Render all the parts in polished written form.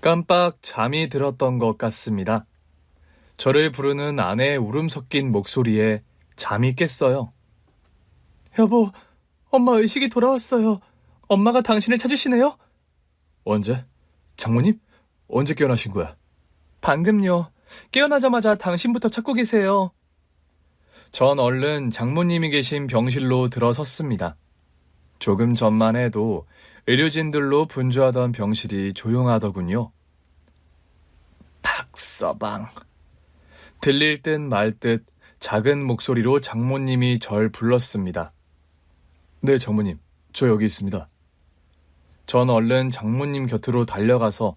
깜빡 잠이 들었던 것 같습니다. 저를 부르는 아내의 울음 섞인 목소리에 잠이 깼어요. 여보, 엄마 의식이 돌아왔어요. 엄마가 당신을 찾으시네요? 언제? 장모님? 언제 깨어나신 거야? 방금요. 깨어나자마자 당신부터 찾고 계세요. 전 얼른 장모님이 계신 병실로 들어섰습니다. 조금 전만 해도 의료진들로 분주하던 병실이 조용하더군요. 박서방. 들릴 듯 말 듯 작은 목소리로 장모님이 절 불렀습니다. 네, 장모님. 저 여기 있습니다. 전 얼른 장모님 곁으로 달려가서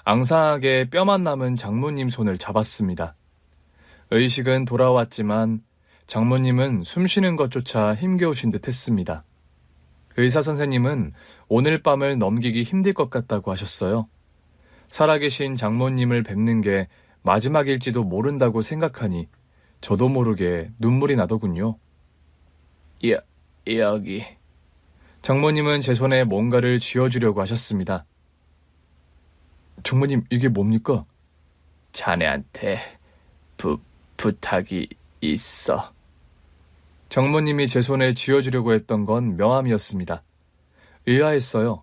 앙상하게 뼈만 남은 장모님 손을 잡았습니다. 의식은 돌아왔지만 장모님은 숨쉬는 것조차 힘겨우신 듯 했습니다. 의사 선생님은 오늘 밤을 넘기기 힘들 것 같다고 하셨어요. 살아계신 장모님을 뵙는 게 마지막일지도 모른다고 생각하니 저도 모르게 눈물이 나더군요. 여기. 장모님은 제 손에 뭔가를 쥐어주려고 하셨습니다. 장모님, 이게 뭡니까? 자네한테 부탁이 있어. 장모님이 제 손에 쥐어주려고 했던 건 명함이었습니다. 의아했어요.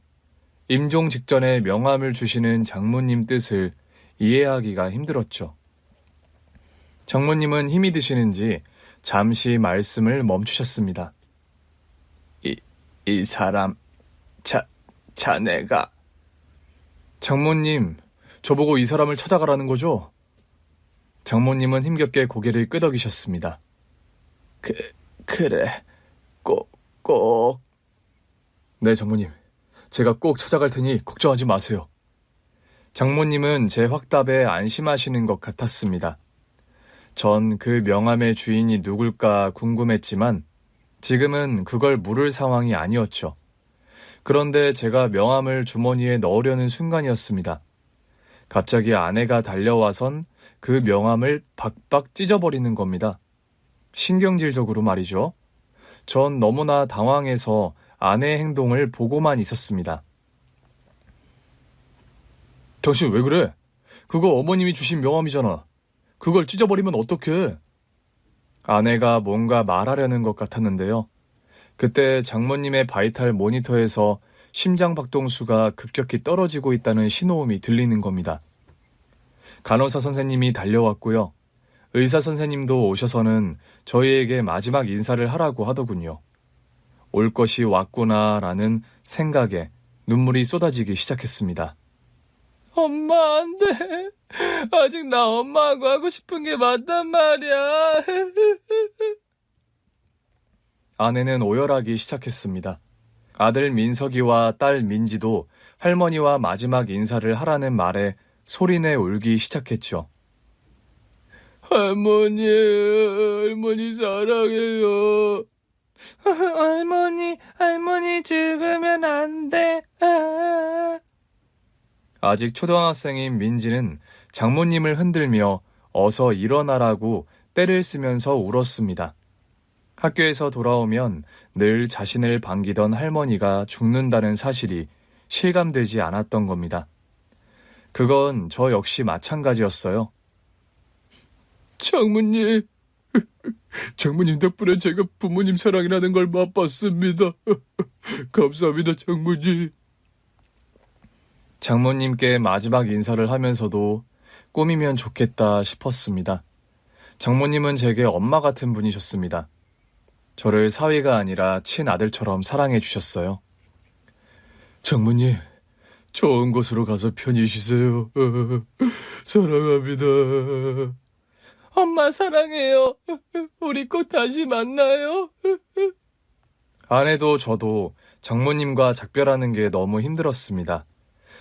임종 직전에 명함을 주시는 장모님 뜻을 이해하기가 힘들었죠. 장모님은 힘이 드시는지 잠시 말씀을 멈추셨습니다. 이 사람, 자네가... 장모님, 저보고 이 사람을 찾아가라는 거죠? 장모님은 힘겹게 고개를 끄덕이셨습니다. 그래, 꼭. 네, 장모님. 제가 꼭 찾아갈 테니 걱정하지 마세요. 장모님은 제 확답에 안심하시는 것 같았습니다. 전 그 명함의 주인이 누굴까 궁금했지만 지금은 그걸 물을 상황이 아니었죠. 그런데 제가 명함을 주머니에 넣으려는 순간이었습니다. 갑자기 아내가 달려와선 그 명함을 박박 찢어버리는 겁니다. 신경질적으로 말이죠. 전 너무나 당황해서 아내의 행동을 보고만 있었습니다. 당신 왜 그래? 그거 어머님이 주신 명함이잖아. 그걸 찢어버리면 어떡해? 아내가 뭔가 말하려는 것 같았는데요. 그때 장모님의 바이탈 모니터에서 심장 박동수가 급격히 떨어지고 있다는 신호음이 들리는 겁니다. 간호사 선생님이 달려왔고요. 의사 선생님도 오셔서는 저희에게 마지막 인사를 하라고 하더군요. 올 것이 왔구나라는 생각에 눈물이 쏟아지기 시작했습니다. 엄마, 안 돼. 아직 나 엄마하고 하고 싶은 게 맞단 말이야. 아내는 오열하기 시작했습니다. 아들 민석이와 딸 민지도 할머니와 마지막 인사를 하라는 말에 소리내 울기 시작했죠. 할머니 사랑해요. 할머니 죽으면 안 돼. 아직 초등학생인 민지는 장모님을 흔들며 어서 일어나라고 떼를 쓰면서 울었습니다. 학교에서 돌아오면 늘 자신을 반기던 할머니가 죽는다는 사실이 실감되지 않았던 겁니다. 그건 저 역시 마찬가지였어요. 장모님, 장모님 덕분에 제가 부모님 사랑이라는 걸 맛봤습니다. 감사합니다, 장모님. 장모님께 마지막 인사를 하면서도 꿈이면 좋겠다 싶었습니다. 장모님은 제게 엄마 같은 분이셨습니다. 저를 사위가 아니라 친아들처럼 사랑해 주셨어요. 장모님, 좋은 곳으로 가서 편히 쉬세요. 사랑합니다. 엄마 사랑해요. 우리 꼭 다시 만나요. 아내도 저도 장모님과 작별하는 게 너무 힘들었습니다.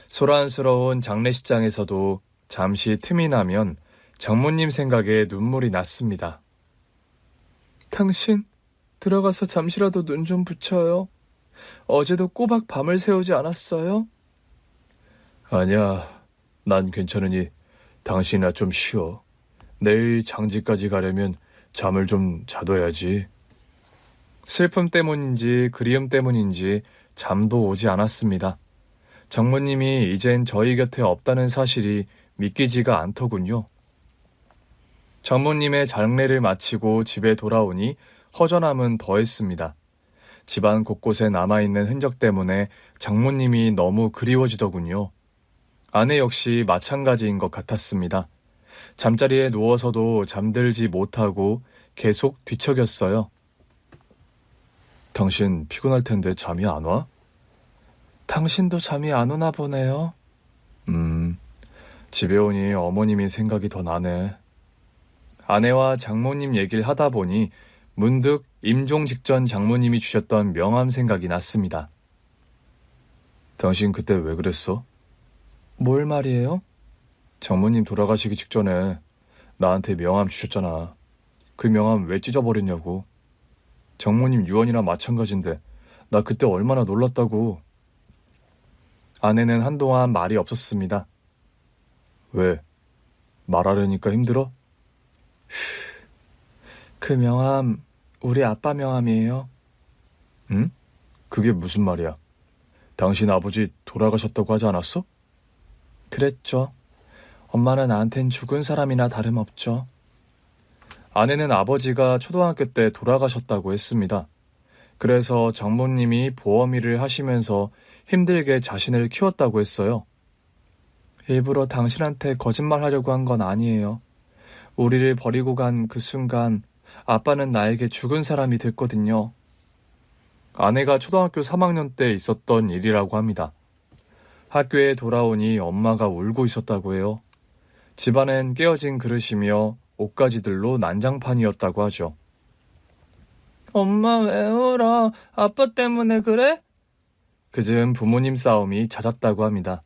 소란스러운 장례식장에서도 잠시 틈이 나면 장모님 생각에 눈물이 났습니다. 당신, 들어가서 잠시라도 눈 좀 붙여요. 어제도 꼬박 밤을 새우지 않았어요? 아니야, 난 괜찮으니 당신이나 좀 쉬어. 내일 장지까지 가려면 잠을 좀 자둬야지. 슬픔 때문인지 그리움 때문인지 잠도 오지 않았습니다. 장모님이 이젠 저희 곁에 없다는 사실이 믿기지가 않더군요. 장모님의 장례를 마치고 집에 돌아오니 허전함은 더했습니다. 집안 곳곳에 남아있는 흔적 때문에 장모님이 너무 그리워지더군요. 아내 역시 마찬가지인 것 같았습니다. 잠자리에 누워서도 잠들지 못하고 계속 뒤척였어요. 당신 피곤할 텐데 잠이 안 와? 당신도 잠이 안 오나 보네요. 집에 오니 어머님이 생각이 더 나네. 아내와 장모님 얘기를 하다 보니 문득 임종 직전 장모님이 주셨던 명함 생각이 났습니다. 당신 그때 왜 그랬어? 뭘 말이에요? 장모님 돌아가시기 직전에 나한테 명함 주셨잖아. 그 명함 왜 찢어버렸냐고. 장모님 유언이랑 마찬가지인데 나 그때 얼마나 놀랐다고. 아내는 한동안 말이 없었습니다. 왜? 말하려니까 힘들어? 그 명함 우리 아빠 명함이에요. 응? 그게 무슨 말이야? 당신 아버지 돌아가셨다고 하지 않았어? 그랬죠. 엄마는 나한텐 죽은 사람이나 다름없죠. 아내는 아버지가 초등학교 때 돌아가셨다고 했습니다. 그래서 장모님이 보험 일을 하시면서 힘들게 자신을 키웠다고 했어요. 일부러 당신한테 거짓말하려고 한 건 아니에요. 우리를 버리고 간 그 순간 아빠는 나에게 죽은 사람이 됐거든요. 아내가 초등학교 3학년 때 있었던 일이라고 합니다. 학교에 돌아오니 엄마가 울고 있었다고 해요. 집안엔 깨어진 그릇이며 옷가지들로 난장판이었다고 하죠. 엄마 왜 울어? 아빠 때문에 그래? 그즈음 부모님 싸움이 잦았다고 합니다.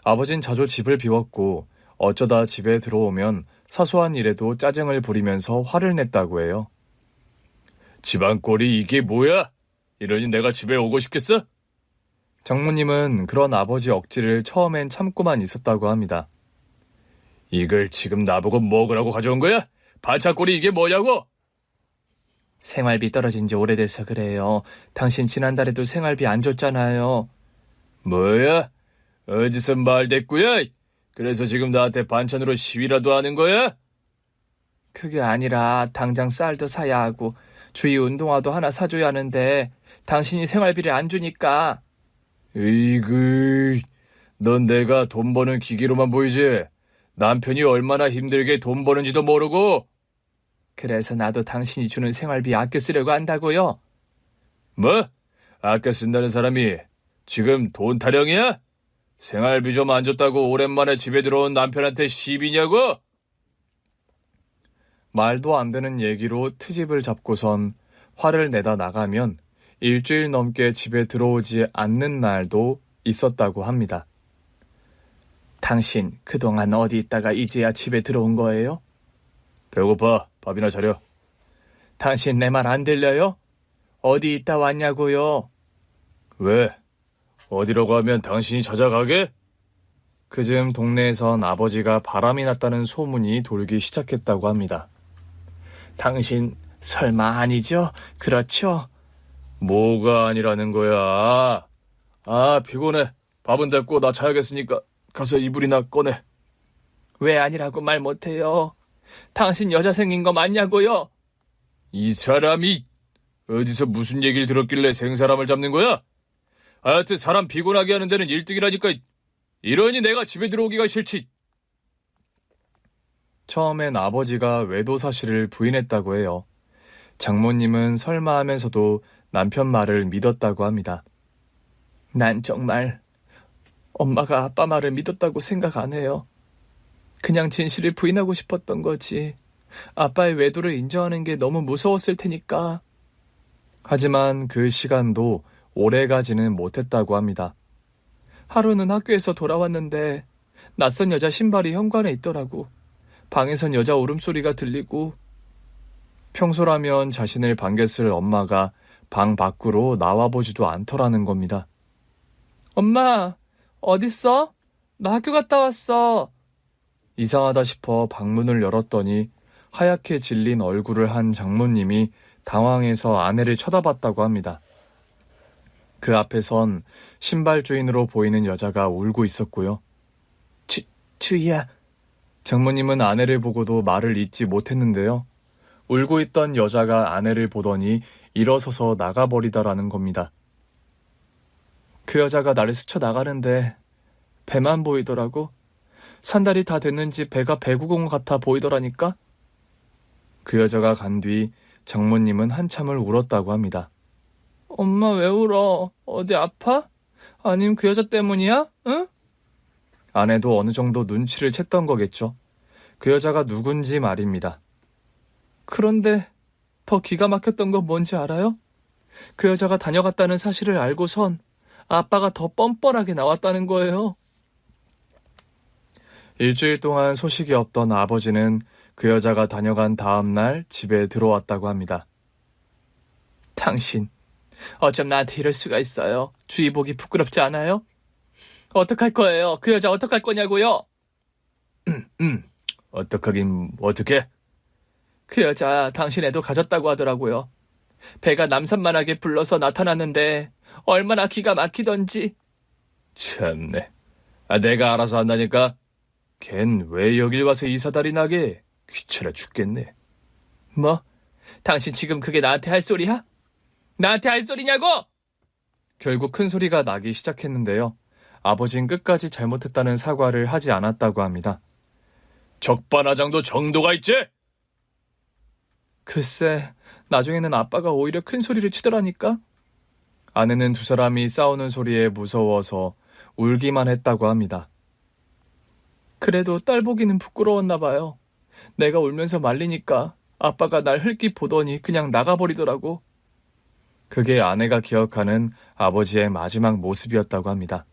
아버진 자주 집을 비웠고 어쩌다 집에 들어오면 사소한 일에도 짜증을 부리면서 화를 냈다고 해요. 집안 꼴이 이게 뭐야? 이러니 내가 집에 오고 싶겠어? 장모님은 그런 아버지 억지를 처음엔 참고만 있었다고 합니다. 이걸 지금 나보고 먹으라고 가져온 거야? 반찬꼴이 이게 뭐냐고? 생활비 떨어진 지 오래돼서 그래요. 당신 지난달에도 생활비 안 줬잖아요. 뭐야? 어디서 말대꾸야? 그래서 지금 나한테 반찬으로 시위라도 하는 거야? 그게 아니라 당장 쌀도 사야 하고 주희 운동화도 하나 사줘야 하는데 당신이 생활비를 안 주니까. 으이그, 넌 내가 돈 버는 기계로만 보이지? 남편이 얼마나 힘들게 돈 버는지도 모르고. 그래서 나도 당신이 주는 생활비 아껴 쓰려고 한다고요. 뭐? 아껴 쓴다는 사람이 지금 돈 타령이야? 생활비 좀 안 줬다고 오랜만에 집에 들어온 남편한테 시비냐고? 말도 안 되는 얘기로 트집을 잡고선 화를 내다 나가면 일주일 넘게 집에 들어오지 않는 날도 있었다고 합니다. 당신 그동안 어디 있다가 이제야 집에 들어온 거예요? 배고파. 밥이나 차려. 당신 내 말 안 들려요? 어디 있다 왔냐고요? 왜? 어디라고 하면 당신이 찾아가게? 그즈음 동네에선 아버지가 바람이 났다는 소문이 돌기 시작했다고 합니다. 당신 설마 아니죠? 그렇죠? 뭐가 아니라는 거야? 아, 피곤해. 밥은 됐고 나 자야겠으니까 가서 이불이나 꺼내. 왜 아니라고 말 못해요? 당신 여자 생긴 거 맞냐고요? 이 사람이 어디서 무슨 얘기를 들었길래 생사람을 잡는 거야? 하여튼 사람 피곤하게 하는 데는 1등이라니까. 이러니 내가 집에 들어오기가 싫지. 처음엔 아버지가 외도 사실을 부인했다고 해요. 장모님은 설마 하면서도 남편 말을 믿었다고 합니다. 난 정말 엄마가 아빠 말을 믿었다고 생각 안 해요. 그냥 진실을 부인하고 싶었던 거지. 아빠의 외도를 인정하는 게 너무 무서웠을 테니까. 하지만 그 시간도 오래 가지는 못했다고 합니다. 하루는 학교에서 돌아왔는데 낯선 여자 신발이 현관에 있더라고. 방에선 여자 울음소리가 들리고 평소라면 자신을 반겼을 엄마가 방 밖으로 나와보지도 않더라는 겁니다. 엄마, 어딨어? 나 학교 갔다 왔어. 이상하다 싶어 방문을 열었더니 하얗게 질린 얼굴을 한 장모님이 당황해서 아내를 쳐다봤다고 합니다. 그 앞에선 신발 주인으로 보이는 여자가 울고 있었고요. 주희야. 장모님은 아내를 보고도 말을 잇지 못했는데요. 울고 있던 여자가 아내를 보더니 일어서서 나가버리다라는 겁니다. 그 여자가 나를 스쳐 나가는데 배만 보이더라고. 산달이 다 됐는지 배가 배구공 같아 보이더라니까. 그 여자가 간 뒤 장모님은 한참을 울었다고 합니다. 엄마 왜 울어? 어디 아파? 아님 그 여자 때문이야? 응? 아내도 어느 정도 눈치를 챘던 거겠죠. 그 여자가 누군지 말입니다. 그런데 더 기가 막혔던 건 뭔지 알아요? 그 여자가 다녀갔다는 사실을 알고선 아빠가 더 뻔뻔하게 나왔다는 거예요. 일주일 동안 소식이 없던 아버지는 그 여자가 다녀간 다음 날 집에 들어왔다고 합니다. 당신, 어쩜 나한테 이럴 수가 있어요? 주의 보기 부끄럽지 않아요? 어떡할 거예요? 그 여자 어떡할 거냐고요? 어떡하긴 어떡해? 그 여자 당신 애도 가졌다고 하더라고요. 배가 남산만하게 불러서 나타났는데 얼마나 기가 막히던지. 참네. 내가 알아서 한다니까. 걘 왜 여길 와서 이사다리 나게? 귀찮아 죽겠네. 뭐? 당신 지금 그게 나한테 할 소리야? 나한테 할 소리냐고? 결국 큰 소리가 나기 시작했는데요. 아버진 끝까지 잘못했다는 사과를 하지 않았다고 합니다. 적반하장도 정도가 있지? 글쎄, 나중에는 아빠가 오히려 큰 소리를 치더라니까. 아내는 두 사람이 싸우는 소리에 무서워서 울기만 했다고 합니다. 그래도 딸 보기는 부끄러웠나 봐요. 내가 울면서 말리니까 아빠가 날 흘낏 보더니 그냥 나가버리더라고. 그게 아내가 기억하는 아버지의 마지막 모습이었다고 합니다.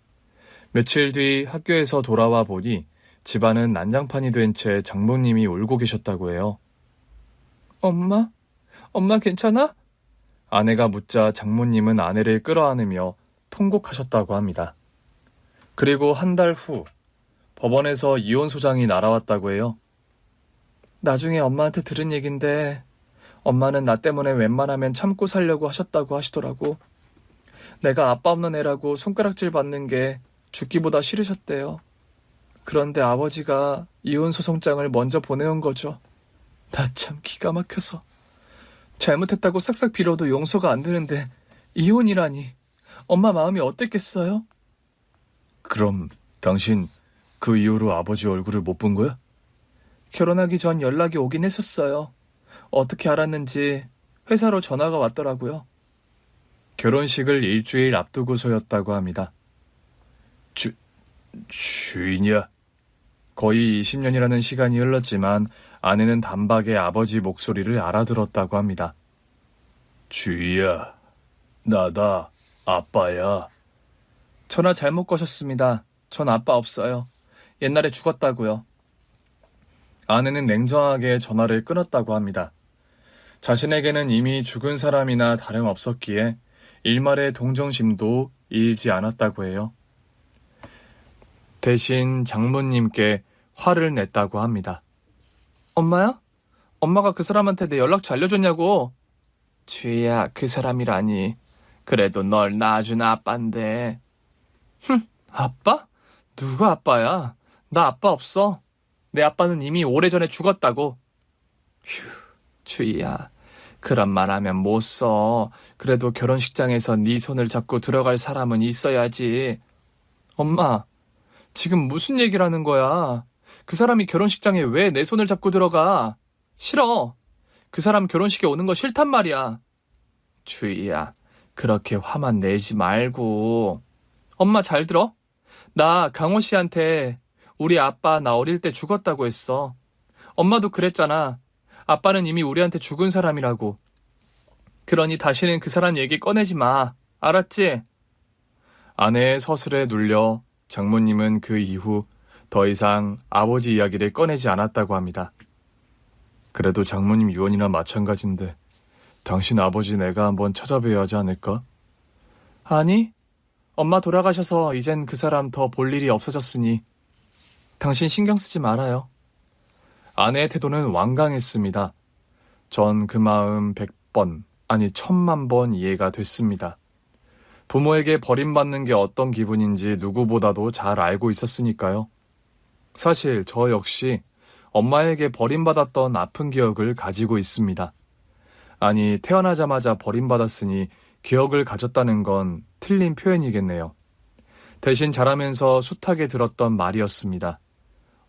며칠 뒤 학교에서 돌아와 보니 집안은 난장판이 된 채 장모님이 울고 계셨다고 해요. 엄마? 엄마 괜찮아? 아내가 묻자 장모님은 아내를 끌어안으며 통곡하셨다고 합니다. 그리고 한 달 후 법원에서 이혼 소장이 날아왔다고 해요. 나중에 엄마한테 들은 얘긴데 엄마는 나 때문에 웬만하면 참고 살려고 하셨다고 하시더라고. 내가 아빠 없는 애라고 손가락질 받는 게 죽기보다 싫으셨대요. 그런데 아버지가 이혼 소송장을 먼저 보내온 거죠. 나 참 기가 막혀서. 잘못했다고 싹싹 빌어도 용서가 안 되는데 이혼이라니. 엄마 마음이 어땠겠어요? 그럼 당신 그 이후로 아버지 얼굴을 못 본 거야? 결혼하기 전 연락이 오긴 했었어요. 어떻게 알았는지 회사로 전화가 왔더라고요. 결혼식을 일주일 앞두고서였다고 합니다. 주인이야? 거의 20년이라는 시간이 흘렀지만 아내는 단박에 아버지 목소리를 알아들었다고 합니다. 주희야, 나다, 아빠야. 전화 잘못 거셨습니다. 전 아빠 없어요. 옛날에 죽었다고요. 아내는 냉정하게 전화를 끊었다고 합니다. 자신에게는 이미 죽은 사람이나 다름없었기에 일말의 동정심도 일지 않았다고 해요. 대신 장모님께 화를 냈다고 합니다. 엄마야? 엄마가 그 사람한테 내 연락처 알려줬냐고. 주희야, 그 사람이라니. 그래도 널 낳아준 아빠인데. 아빠? 누가 아빠야? 나 아빠 없어. 내 아빠는 이미 오래전에 죽었다고. 휴, 주희야. 그런 말 하면 못 써. 그래도 결혼식장에서 네 손을 잡고 들어갈 사람은 있어야지. 엄마, 지금 무슨 얘기를 하는 거야? 그 사람이 결혼식장에 왜 내 손을 잡고 들어가? 싫어. 그 사람 결혼식에 오는 거 싫단 말이야. 주희야, 그렇게 화만 내지 말고. 엄마 잘 들어? 나 강호 씨한테 우리 아빠 나 어릴 때 죽었다고 했어. 엄마도 그랬잖아. 아빠는 이미 우리한테 죽은 사람이라고. 그러니 다시는 그 사람 얘기 꺼내지 마. 알았지? 아내의 서술에 눌려 장모님은 그 이후 더 이상 아버지 이야기를 꺼내지 않았다고 합니다. 그래도 장모님 유언이나 마찬가지인데 당신 아버지 내가 한번 찾아뵈야 하지 않을까? 아니, 엄마 돌아가셔서 이젠 그 사람 더 볼 일이 없어졌으니 당신 신경 쓰지 말아요. 아내의 태도는 완강했습니다. 전 그 마음 100번, 아니 1000만 번 이해가 됐습니다. 부모에게 버림받는 게 어떤 기분인지 누구보다도 잘 알고 있었으니까요. 사실 저 역시 엄마에게 버림받았던 아픈 기억을 가지고 있습니다. 아니, 태어나자마자 버림받았으니 기억을 가졌다는 건 틀린 표현이겠네요. 대신 자라면서 숱하게 들었던 말이었습니다.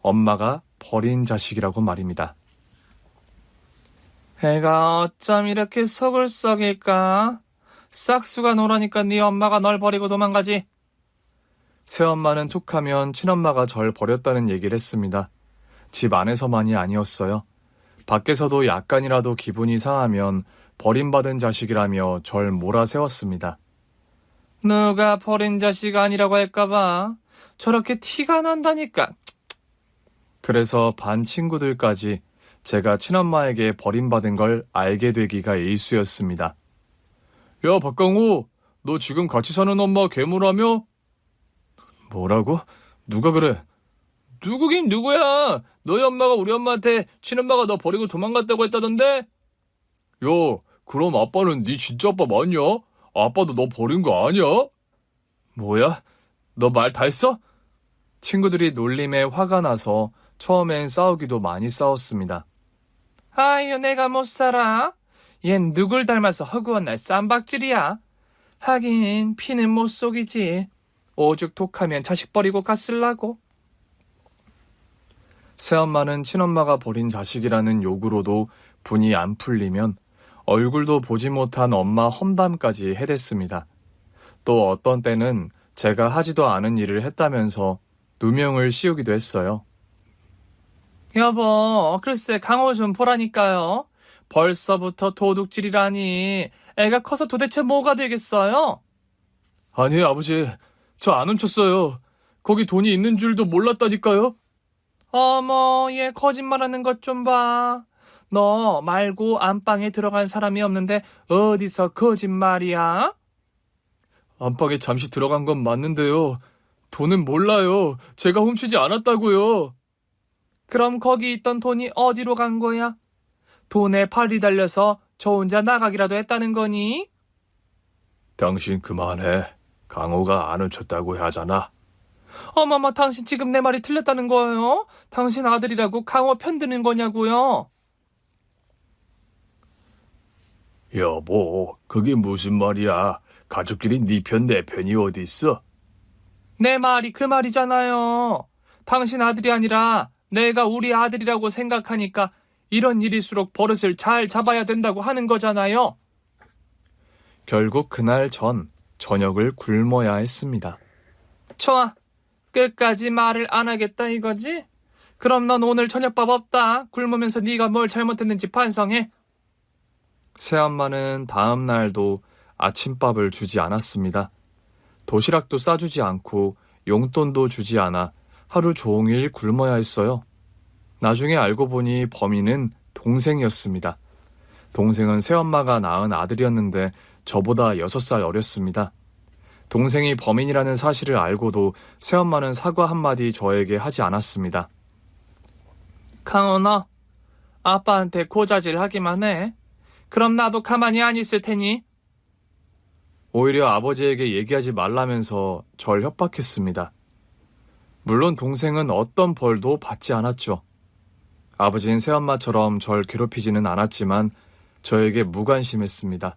엄마가 버린 자식이라고 말입니다. 애가 어쩜 이렇게 속을 썩일까? 싹수가 노라니까 네 엄마가 널 버리고 도망가지. 새엄마는 툭하면 친엄마가 절 버렸다는 얘기를 했습니다. 집 안에서만이 아니었어요. 밖에서도 약간이라도 기분이 상하면 버림받은 자식이라며 절 몰아세웠습니다. 누가 버린 자식 아니라고 할까봐 저렇게 티가 난다니까. 그래서 반 친구들까지 제가 친엄마에게 버림받은 걸 알게 되기가 일쑤였습니다. 야, 박강호, 너 지금 같이 사는 엄마 괴물하며? 뭐라고? 누가 그래? 누구긴 누구야? 너희 엄마가 우리 엄마한테 친엄마가 너 버리고 도망갔다고 했다던데? 야, 그럼 아빠는 네 진짜 아빠 맞냐? 아빠도 너 버린 거 아니야? 뭐야? 너 말 다 했어? 친구들이 놀림에 화가 나서 처음엔 싸우기도 많이 싸웠습니다. 아유, 내가 못 살아. 얜 누굴 닮아서 허구한 날 쌈박질이야. 하긴 피는 못 속이지. 오죽 독하면 자식 버리고 갔을라고. 새엄마는 친엄마가 버린 자식이라는 욕으로도 분이 안 풀리면 얼굴도 보지 못한 엄마 험담까지 해댔습니다. 또 어떤 때는 제가 하지도 않은 일을 했다면서 누명을 씌우기도 했어요. 여보, 글쎄 강호 좀 보라니까요. 벌써부터 도둑질이라니. 애가 커서 도대체 뭐가 되겠어요? 아니, 아버지, 저 안 훔쳤어요. 거기 돈이 있는 줄도 몰랐다니까요. 어머, 얘 거짓말하는 것 좀 봐. 너 말고 안방에 들어간 사람이 없는데 어디서 거짓말이야? 안방에 잠시 들어간 건 맞는데요. 돈은 몰라요. 제가 훔치지 않았다고요. 그럼 거기 있던 돈이 어디로 간 거야? 돈에 팔이 달려서 저 혼자 나가기라도 했다는 거니? 당신 그만해. 강호가 안 훔쳤다고 하잖아. 어머머, 당신 지금 내 말이 틀렸다는 거예요? 당신 아들이라고 강호 편드는 거냐고요? 여보, 그게 무슨 말이야? 가족끼리 네 편 내 편이 어디 있어? 내 말이 그 말이잖아요. 당신 아들이 아니라 내가 우리 아들이라고 생각하니까 이런 일일수록 버릇을 잘 잡아야 된다고 하는 거잖아요. 결국 그날 전 저녁을 굶어야 했습니다. 좋아. 끝까지 말을 안 하겠다 이거지? 그럼 넌 오늘 저녁밥 없다. 굶으면서 네가 뭘 잘못했는지 반성해. 새엄마는 다음 날도 아침밥을 주지 않았습니다. 도시락도 싸주지 않고 용돈도 주지 않아 하루 종일 굶어야 했어요. 나중에 알고 보니 범인은 동생이었습니다. 동생은 새엄마가 낳은 아들이었는데 저보다 6살 어렸습니다. 동생이 범인이라는 사실을 알고도 새엄마는 사과 한마디 저에게 하지 않았습니다. 강호, 너 아빠한테 고자질 하기만 해. 그럼 나도 가만히 안 있을 테니. 오히려 아버지에게 얘기하지 말라면서 절 협박했습니다. 물론 동생은 어떤 벌도 받지 않았죠. 아버지는 새엄마처럼 절 괴롭히지는 않았지만 저에게 무관심했습니다.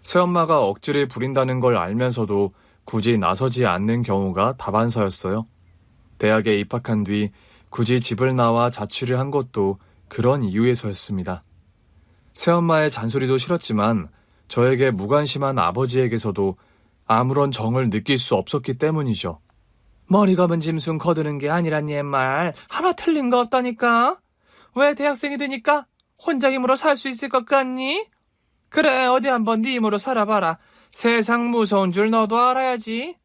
새엄마가 억지를 부린다는 걸 알면서도 굳이 나서지 않는 경우가 다반사였어요. 대학에 입학한 뒤 굳이 집을 나와 자취를 한 것도 그런 이유에서였습니다. 새엄마의 잔소리도 싫었지만 저에게 무관심한 아버지에게서도 아무런 정을 느낄 수 없었기 때문이죠. 머리 감은 짐승 거두는 게 아니란 옛말 하나 틀린 거 없다니까? 왜 대학생이 되니까 혼자 힘으로 살 수 있을 것 같니? 그래, 어디 한번 네 힘으로 살아봐라. 세상 무서운 줄 너도 알아야지.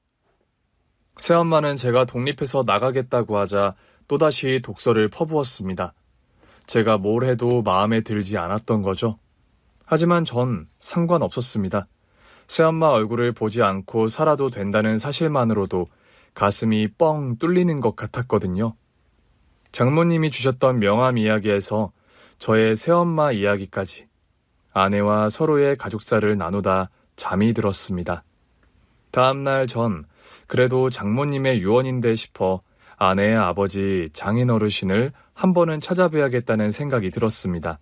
새엄마는 제가 독립해서 나가겠다고 하자 또다시 독서를 퍼부었습니다. 제가 뭘 해도 마음에 들지 않았던 거죠. 하지만 전 상관없었습니다. 새엄마 얼굴을 보지 않고 살아도 된다는 사실만으로도 가슴이 뻥 뚫리는 것 같았거든요. 장모님이 주셨던 명함 이야기에서 저의 새엄마 이야기까지 아내와 서로의 가족사를 나누다 잠이 들었습니다. 다음날 전 그래도 장모님의 유언인데 싶어 아내의 아버지 장인어르신을 한 번은 찾아뵈야겠다는 생각이 들었습니다.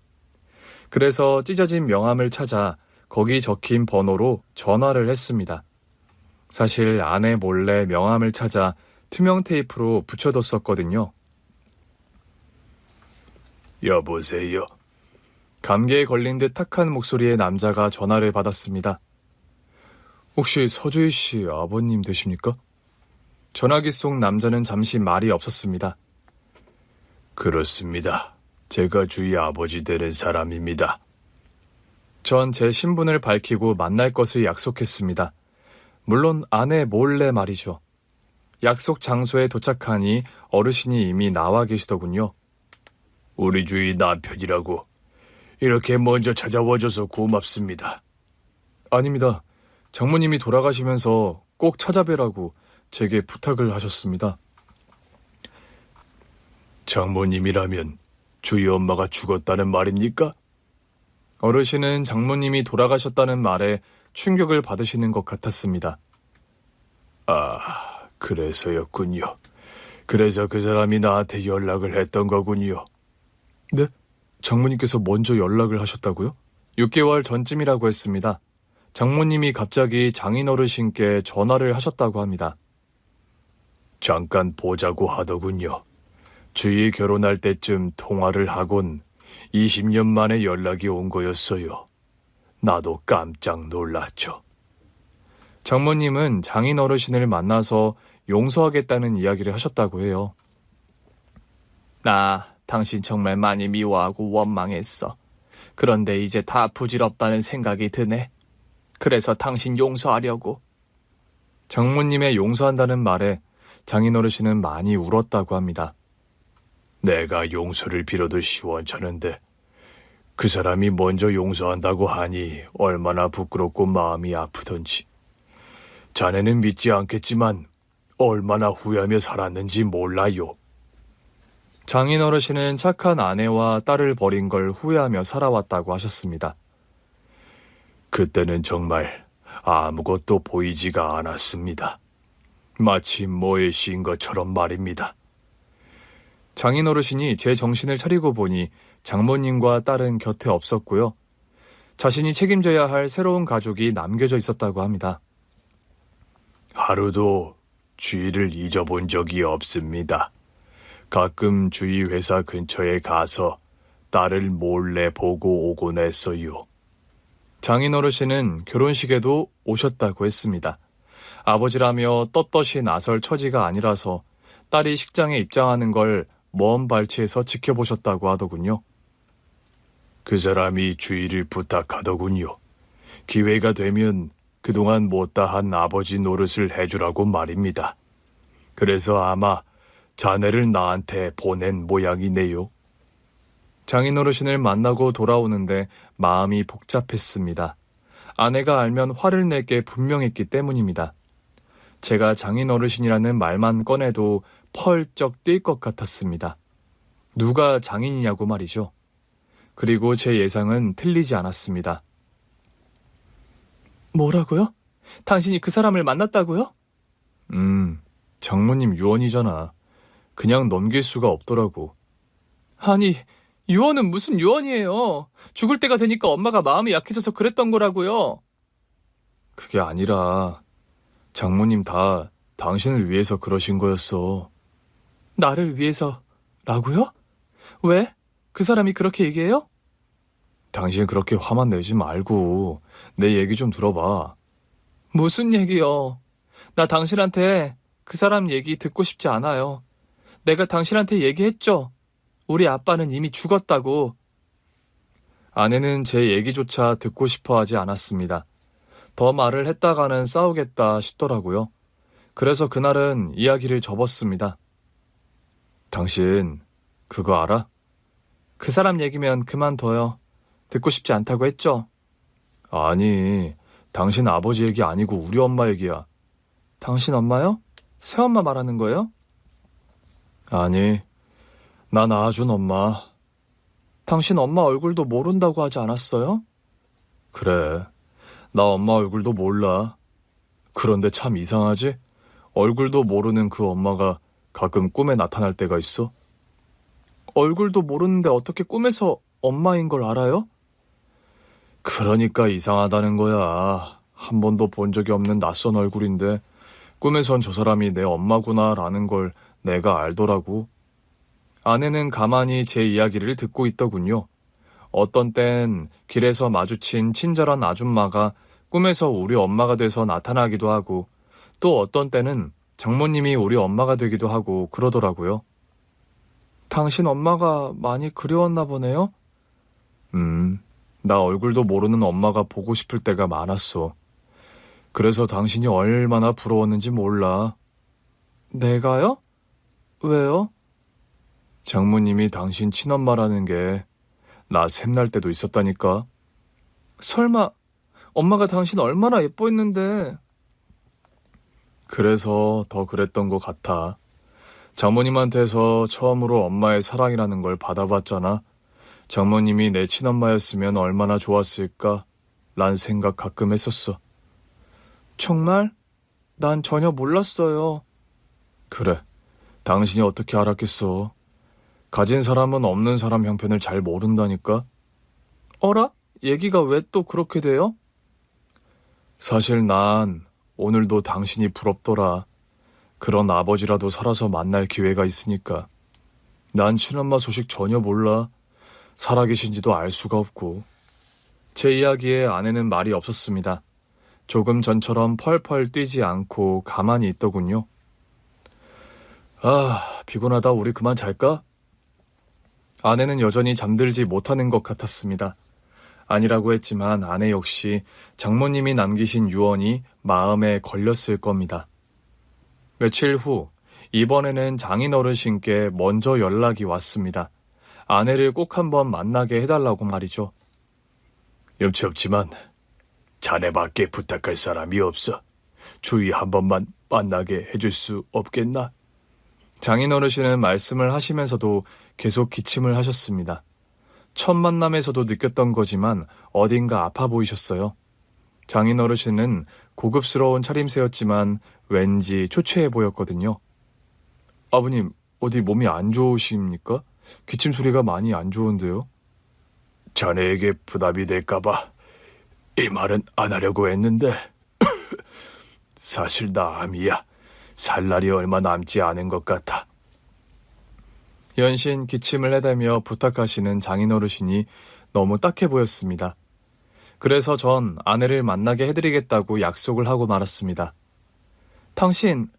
그래서 찢어진 명함을 찾아 거기 적힌 번호로 전화를 했습니다. 사실 아내 몰래 명함을 찾아 투명 테이프로 붙여뒀었거든요. 여보세요. 감기에 걸린 듯 탁한 목소리의 남자가 전화를 받았습니다. 혹시 서주희 씨 아버님 되십니까? 전화기 속 남자는 잠시 말이 없었습니다. 그렇습니다. 제가 주희 아버지 되는 사람입니다. 전 제 신분을 밝히고 만날 것을 약속했습니다. 물론 아내 몰래 말이죠. 약속 장소에 도착하니 어르신이 이미 나와 계시더군요. 우리 주희 남편이라고. 이렇게 먼저 찾아와줘서 고맙습니다. 아닙니다. 장모님이 돌아가시면서 꼭 찾아뵈라고 제게 부탁을 하셨습니다. 장모님이라면 주희 엄마가 죽었다는 말입니까? 어르신은 장모님이 돌아가셨다는 말에 충격을 받으시는 것 같았습니다. 아, 그래서였군요. 그래서 그 사람이 나한테 연락을 했던 거군요. 네? 장모님께서 먼저 연락을 하셨다고요? 6개월 전쯤이라고 했습니다. 장모님이 갑자기 장인어르신께 전화를 하셨다고 합니다. 잠깐 보자고 하더군요. 주희 결혼할 때쯤 통화를 하곤 20년 만에 연락이 온 거였어요. 나도 깜짝 놀랐죠. 장모님은 장인어르신을 만나서 용서하겠다는 이야기를 하셨다고 해요. 나 당신 정말 많이 미워하고 원망했어. 그런데 이제 다 부질없다는 생각이 드네. 그래서 당신 용서하려고. 장모님의 용서한다는 말에 장인어르신은 많이 울었다고 합니다. 내가 용서를 빌어도 시원찮은데 그 사람이 먼저 용서한다고 하니 얼마나 부끄럽고 마음이 아프던지. 자네는 믿지 않겠지만 얼마나 후회하며 살았는지 몰라요. 장인어르신은 착한 아내와 딸을 버린 걸 후회하며 살아왔다고 하셨습니다. 그때는 정말 아무것도 보이지가 않았습니다. 마치 뭐에 씌인 것처럼 말입니다. 장인어르신이 제 정신을 차리고 보니 장모님과 딸은 곁에 없었고요. 자신이 책임져야 할 새로운 가족이 남겨져 있었다고 합니다. 하루도 주희를 잊어본 적이 없습니다. 가끔 주희 회사 근처에 가서 딸을 몰래 보고 오곤 했어요. 장인어르신은 결혼식에도 오셨다고 했습니다. 아버지라며 떳떳이 나설 처지가 아니라서 딸이 식장에 입장하는 걸 먼 발치에서 지켜보셨다고 하더군요. 그 사람이 주희를 부탁하더군요. 기회가 되면 그동안 못다한 아버지 노릇을 해주라고 말입니다. 그래서 아마 자네를 나한테 보낸 모양이네요. 장인어르신을 만나고 돌아오는데 마음이 복잡했습니다. 아내가 알면 화를 낼 게 분명했기 때문입니다. 제가 장인어르신이라는 말만 꺼내도 펄쩍 뛸 것 같았습니다. 누가 장인이냐고 말이죠. 그리고 제 예상은 틀리지 않았습니다. 뭐라고요? 당신이 그 사람을 만났다고요? 장모님 유언이잖아. 그냥 넘길 수가 없더라고. 아니, 유언은 무슨 유언이에요. 죽을 때가 되니까 엄마가 마음이 약해져서 그랬던 거라고요. 그게 아니라 장모님 다 당신을 위해서 그러신 거였어. 나를 위해서라고요? 왜? 그 사람이 그렇게 얘기해요? 당신 그렇게 화만 내지 말고 내 얘기 좀 들어봐. 무슨 얘기요? 나 당신한테 그 사람 얘기 듣고 싶지 않아요. 내가 당신한테 얘기했죠. 우리 아빠는 이미 죽었다고. 아내는 제 얘기조차 듣고 싶어 하지 않았습니다. 더 말을 했다가는 싸우겠다 싶더라고요. 그래서 그날은 이야기를 접었습니다. 당신 그거 알아? 그 사람 얘기면 그만둬요. 듣고 싶지 않다고 했죠? 아니, 당신 아버지 얘기 아니고 우리 엄마 얘기야. 당신 엄마요? 새엄마 말하는 거예요? 아니, 나 낳아준 엄마. 당신 엄마 얼굴도 모른다고 하지 않았어요? 그래, 나 엄마 얼굴도 몰라. 그런데 참 이상하지? 얼굴도 모르는 그 엄마가 가끔 꿈에 나타날 때가 있어. 얼굴도 모르는데 어떻게 꿈에서 엄마인 걸 알아요? 그러니까 이상하다는 거야. 한 번도 본 적이 없는 낯선 얼굴인데 꿈에선 저 사람이 내 엄마구나라는 걸 내가 알더라고. 아내는 가만히 제 이야기를 듣고 있더군요. 어떤 땐 길에서 마주친 친절한 아줌마가 꿈에서 우리 엄마가 돼서 나타나기도 하고 또 어떤 때는 장모님이 우리 엄마가 되기도 하고 그러더라고요. 당신 엄마가 많이 그리웠나 보네요? 나 얼굴도 모르는 엄마가 보고 싶을 때가 많았어. 그래서 당신이 얼마나 부러웠는지 몰라. 내가요? 왜요? 장모님이 당신 친엄마라는 게 나 샘날 때도 있었다니까. 설마 엄마가 당신 얼마나 예뻐했는데. 그래서 더 그랬던 것 같아. 장모님한테서 처음으로 엄마의 사랑이라는 걸 받아봤잖아. 장모님이 내 친엄마였으면 얼마나 좋았을까? 란 생각 가끔 했었어. 정말? 난 전혀 몰랐어요. 그래, 당신이 어떻게 알았겠어. 가진 사람은 없는 사람 형편을 잘 모른다니까. 어라? 얘기가 왜 또 그렇게 돼요? 사실 난 오늘도 당신이 부럽더라. 그런 아버지라도 살아서 만날 기회가 있으니까. 난 친엄마 소식 전혀 몰라. 살아계신지도 알 수가 없고. 제 이야기에 아내는 말이 없었습니다. 조금 전처럼 펄펄 뛰지 않고 가만히 있더군요. 아, 피곤하다. 우리 그만 잘까? 아내는 여전히 잠들지 못하는 것 같았습니다. 아니라고 했지만 아내 역시 장모님이 남기신 유언이 마음에 걸렸을 겁니다. 며칠 후 이번에는 장인어르신께 먼저 연락이 왔습니다. 아내를 꼭 한번 만나게 해달라고 말이죠. 염치 없지만 자네밖에 부탁할 사람이 없어. 주위 한 번만 만나게 해줄 수 없겠나? 장인어르신은 말씀을 하시면서도 계속 기침을 하셨습니다. 첫 만남에서도 느꼈던 거지만 어딘가 아파 보이셨어요. 장인어르신은 고급스러운 차림새였지만 왠지 초췌해 보였거든요. 아버님, 어디 몸이 안 좋으십니까? 기침 소리가 많이 안 좋은데요? 자네에게 부담이 될까봐 이 말은 안 하려고 했는데 사실 나 암이야. 살 날이 얼마 남지 않은 것 같아. 연신 기침을 해대며 부탁하시는 장인어르신이 너무 딱해 보였습니다. 그래서 전 아내를 만나게 해드리겠다고 약속을 하고 말았습니다. 당신,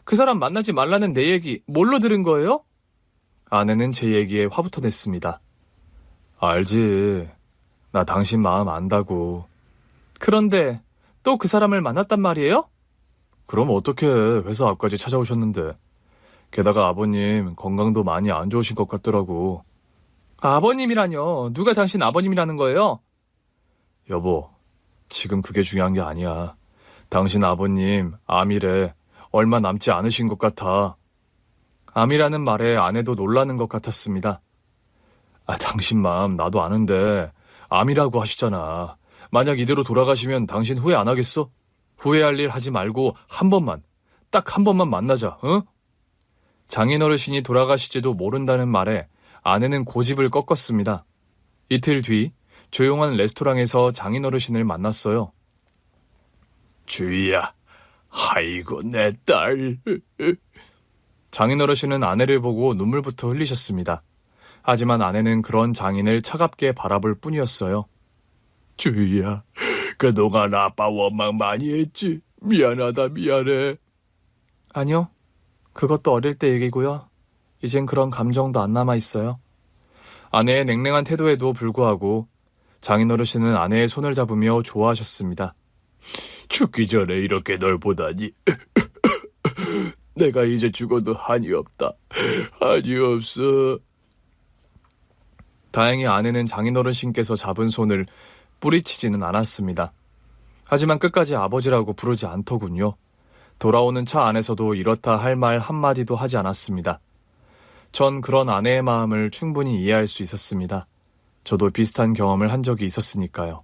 그 사람 만나지 말라는 내 얘기 뭘로 들은 거예요? 아내는 제 얘기에 화부터 냈습니다. 알지. 나 당신 마음 안다고. 그런데 또 그 사람을 만났단 말이에요? 그럼 어떻게 회사 앞까지 찾아오셨는데. 게다가 아버님 건강도 많이 안 좋으신 것 같더라고. 아버님이라뇨? 누가 당신 아버님이라는 거예요? 여보, 지금 그게 중요한 게 아니야. 당신 아버님 암이래. 얼마 남지 않으신 것 같아. 암이라는 말에 아내도 놀라는 것 같았습니다. 당신 마음 나도 아는데 암이라고 하시잖아. 만약 이대로 돌아가시면 당신 후회 안 하겠어? 후회할 일 하지 말고 한 번만, 딱 한 번만 만나자, 응? 장인어르신이 돌아가실지도 모른다는 말에 아내는 고집을 꺾었습니다. 이틀 뒤 조용한 레스토랑에서 장인어르신을 만났어요. 주희야, 아이고 내 딸. 장인어르신은 아내를 보고 눈물부터 흘리셨습니다. 하지만 아내는 그런 장인을 차갑게 바라볼 뿐이었어요. 주희야, 그동안 아빠 원망 많이 했지. 미안하다, 미안해. 아니요, 그것도 어릴 때 얘기고요. 이젠 그런 감정도 안 남아있어요. 아내의 냉랭한 태도에도 불구하고 장인어르신은 아내의 손을 잡으며 좋아하셨습니다. 죽기 전에 이렇게 널 보다니. 내가 이제 죽어도 한이 없다. 한이 없어. 다행히 아내는 장인어르신께서 잡은 손을 뿌리치지는 않았습니다. 하지만 끝까지 아버지라고 부르지 않더군요. 돌아오는 차 안에서도 이렇다 할 말 한마디도 하지 않았습니다. 전 그런 아내의 마음을 충분히 이해할 수 있었습니다. 저도 비슷한 경험을 한 적이 있었으니까요.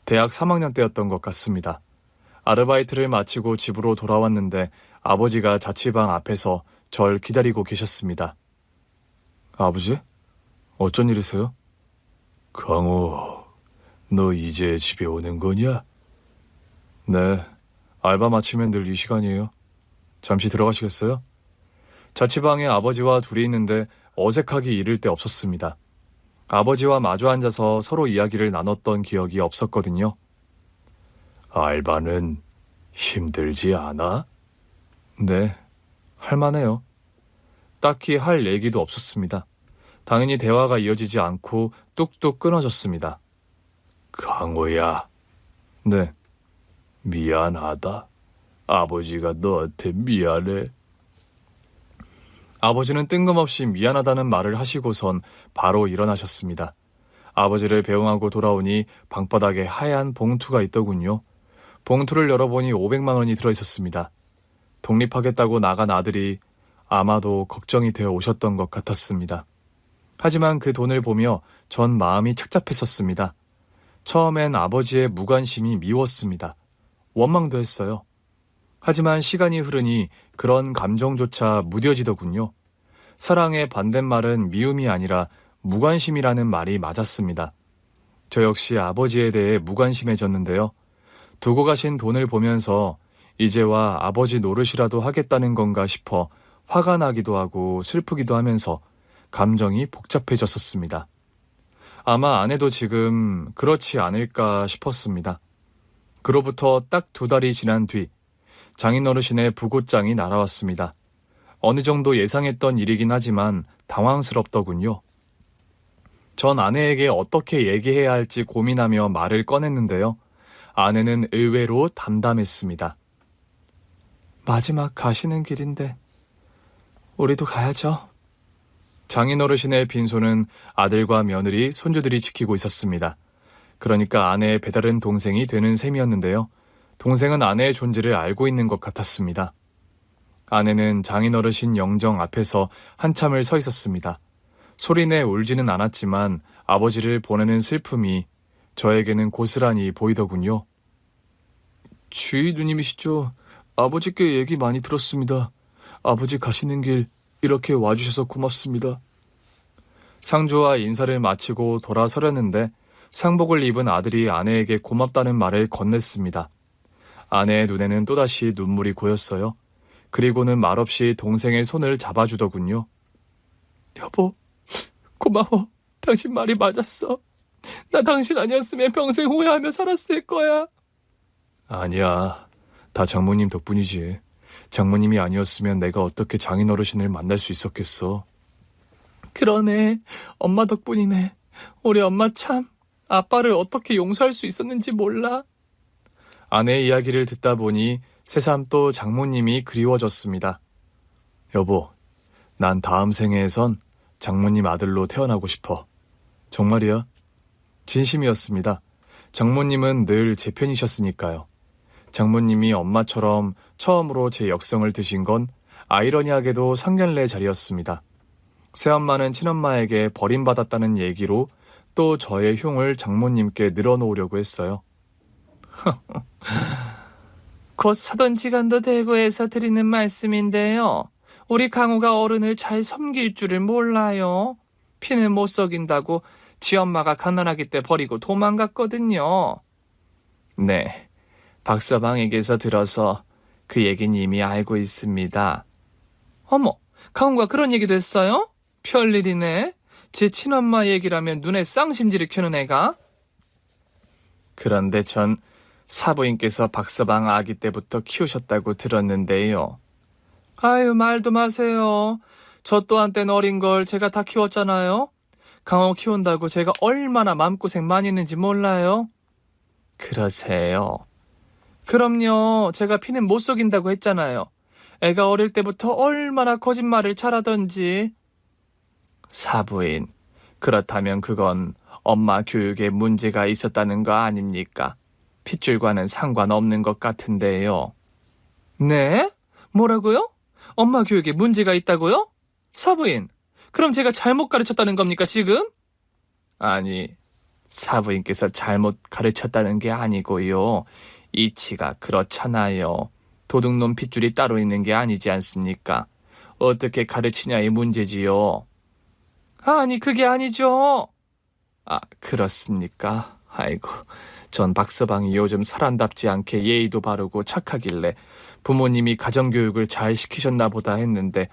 대학 3학년 때였던 것 같습니다. 아르바이트를 마치고 집으로 돌아왔는데 아버지가 자취방 앞에서 절 기다리고 계셨습니다. 아버지? 어쩐 일이세요? 강호, 너 이제 집에 오는 거냐? 네, 알바 마치면 늘 이 시간이에요. 잠시 들어가시겠어요? 자취방에 아버지와 둘이 있는데 어색하기 이를 데 없었습니다. 아버지와 마주 앉아서 서로 이야기를 나눴던 기억이 없었거든요. 알바는 힘들지 않아? 네, 할만해요. 딱히 할 얘기도 없었습니다. 당연히 대화가 이어지지 않고 뚝뚝 끊어졌습니다. 강호야. 네. 미안하다. 아버지가 너한테 미안해. 아버지는 뜬금없이 미안하다는 말을 하시고선 바로 일어나셨습니다. 아버지를 배웅하고 돌아오니 방바닥에 하얀 봉투가 있더군요. 봉투를 열어보니 500만 원이 들어있었습니다. 독립하겠다고 나간 아들이 아마도 걱정이 되어 오셨던 것 같았습니다. 하지만 그 돈을 보며 전 마음이 착잡했었습니다. 처음엔 아버지의 무관심이 미웠습니다. 원망도 했어요. 하지만 시간이 흐르니 그런 감정조차 무뎌지더군요. 사랑의 반대말은 미움이 아니라 무관심이라는 말이 맞았습니다. 저 역시 아버지에 대해 무관심해졌는데요. 두고 가신 돈을 보면서 이제와 아버지 노릇이라도 하겠다는 건가 싶어 화가 나기도 하고 슬프기도 하면서 감정이 복잡해졌었습니다. 아마 아내도 지금 그렇지 않을까 싶었습니다. 그로부터 딱 2달이 지난 뒤 장인어르신의 부고장이 날아왔습니다. 어느 정도 예상했던 일이긴 하지만 당황스럽더군요. 전 아내에게 어떻게 얘기해야 할지 고민하며 말을 꺼냈는데요. 아내는 의외로 담담했습니다. 마지막 가시는 길인데 우리도 가야죠. 장인어르신의 빈소는 아들과 며느리, 손주들이 지키고 있었습니다. 그러니까 아내의 배다른 동생이 되는 셈이었는데요. 동생은 아내의 존재를 알고 있는 것 같았습니다. 아내는 장인어르신 영정 앞에서 한참을 서 있었습니다. 소리내 울지는 않았지만 아버지를 보내는 슬픔이 저에게는 고스란히 보이더군요. 주의 누님이시죠? 아버지께 얘기 많이 들었습니다. 아버지 가시는 길 이렇게 와주셔서 고맙습니다. 상주와 인사를 마치고 돌아서려는데 상복을 입은 아들이 아내에게 고맙다는 말을 건넸습니다. 아내의 눈에는 또다시 눈물이 고였어요. 그리고는 말없이 동생의 손을 잡아주더군요. 여보, 고마워. 당신 말이 맞았어. 나 당신 아니었으면 평생 후회하며 살았을 거야. 아니야. 다 장모님 덕분이지. 장모님이 아니었으면 내가 어떻게 장인어르신을 만날 수 있었겠어. 그러네. 엄마 덕분이네. 우리 엄마 참 아빠를 어떻게 용서할 수 있었는지 몰라. 아내의 이야기를 듣다 보니 새삼 또 장모님이 그리워졌습니다. 여보, 난 다음 생애에선 장모님 아들로 태어나고 싶어. 정말이야? 진심이었습니다. 장모님은 늘 제 편이셨으니까요. 장모님이 엄마처럼 처음으로 제 역성을 드신 건 아이러니하게도 상견례 자리였습니다. 새엄마는 친엄마에게 버림받았다는 얘기로 또 저의 흉을 장모님께 늘어놓으려고 했어요. 곧 사돈지간도 되고 해서 드리는 말씀인데요. 우리 강우가 어른을 잘 섬길 줄을 몰라요. 피는 못 속인다고 지엄마가 갓난아기 때 버리고 도망갔거든요. 네, 박서방에게서 들어서 그 얘기는 이미 알고 있습니다. 어머, 강우가 그런 얘기도 했어요? 별일이네. 제 친엄마 얘기라면 눈에 쌍심지를 켜는 애가. 그런데 전 사부인께서 박서방 아기 때부터 키우셨다고 들었는데요. 아유, 말도 마세요. 저 또한 땐 어린 걸 제가 다 키웠잖아요. 강호 키운다고 제가 얼마나 마음고생 많이 했는지 몰라요? 그러세요. 그럼요. 제가 피는 못 속인다고 했잖아요. 애가 어릴 때부터 얼마나 거짓말을 잘하던지. 사부인, 그렇다면 그건 엄마 교육에 문제가 있었다는 거 아닙니까? 핏줄과는 상관없는 것 같은데요. 네? 뭐라고요? 엄마 교육에 문제가 있다고요? 사부인, 그럼 제가 잘못 가르쳤다는 겁니까, 지금? 아니, 사부인께서 잘못 가르쳤다는 게 아니고요. 이치가 그렇잖아요. 도둑놈 핏줄이 따로 있는 게 아니지 않습니까? 어떻게 가르치냐의 문제지요. 아니, 그게 아니죠. 아, 그렇습니까? 아이고, 전 박서방이 요즘 사람답지 않게 예의도 바르고 착하길래 부모님이 가정교육을 잘 시키셨나 보다 했는데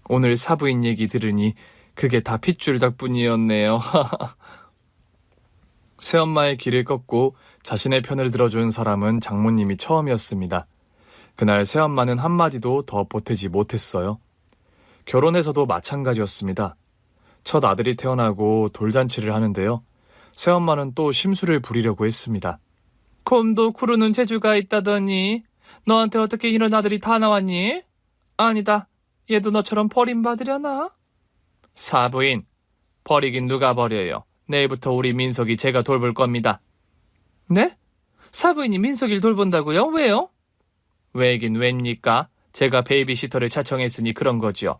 오늘 사부인 얘기 들으니 그게 다 핏줄 덕분이었네요. 새엄마의 길을 꺾고 자신의 편을 들어준 사람은 장모님이 처음이었습니다. 그날 새엄마는 한마디도 더 보태지 못했어요. 결혼해서도 마찬가지였습니다. 첫 아들이 태어나고 돌잔치를 하는데요. 새엄마는 또 심술을 부리려고 했습니다. 곰도 구르는 재주가 있다더니 너한테 어떻게 이런 아들이 다 나왔니? 아니다. 얘도 너처럼 버림받으려나? 사부인, 버리긴 누가 버려요. 내일부터 우리 민석이 제가 돌볼 겁니다. 네? 사부인이 민석이를 돌본다고요? 왜요? 왜긴 왜입니까? 제가 베이비시터를 차청했으니 그런 거죠.